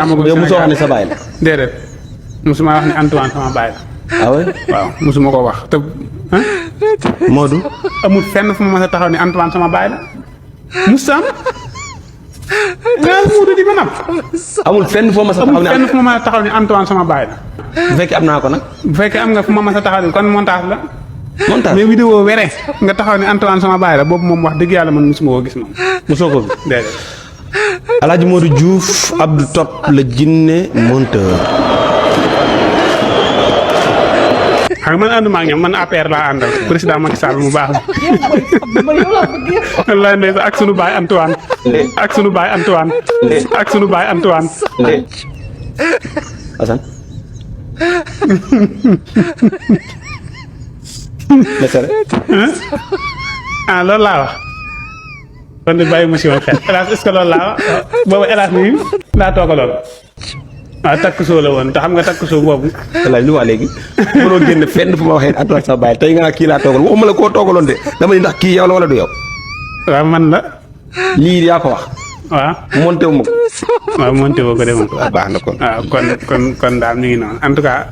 yow mosoo wax ne sa baay la. déedéet mosuma wax ne Antoine sama baay la. ah oui waaw mosuma ko wax te Modou. amul fenn fu ma mës a taxaw ni Antoine sama baay la Moussa nga muudu di ba napp. amul fenn foo ma sa taxaw amul ne fenn fu ma mës a taxaw ni Antoine sama baay la. bu fekkee am naa ko nag. bu fekkee am nga fu ma mës a taxaw ni kon montage la. montage mais vidéo were nga taxaw ni Antoine sama baay la boobu moom wax dëgg yàlla man mosuma koo gis moom. mosoo ko. déedéet. Alaaji Modou Diouf Abdou Top le jinne monteur. xam nga man ànduma ak ñoom man APR laa àndal président Macky Sall mu baax la. wallaay ndeysaan ak sunu baay Antoine. ak sunu baay Antoine. ak sunu baay Antoine. Assane. ah loolu laa wax. kon de bàyyi ma si woon xel hélas est-ce que loolu laa wax boobu hélas nii laa toogaloon. waaw takk soo la woon te xam nga takk soo boobu. walaay lu wax léegi mënoo génn fenn fu ma waxee Antoine sama baay tey nga naa kii laa toogal waxuma la koo toogaloon de dama ni ndax kii yow la wala du yow. waaw man la. lii yaa ko wax. waaw monté wu ma ko. waaw monté woo ko de moom. waaw baax na kon. waaw kon daal mi ngi noonu en tout cas.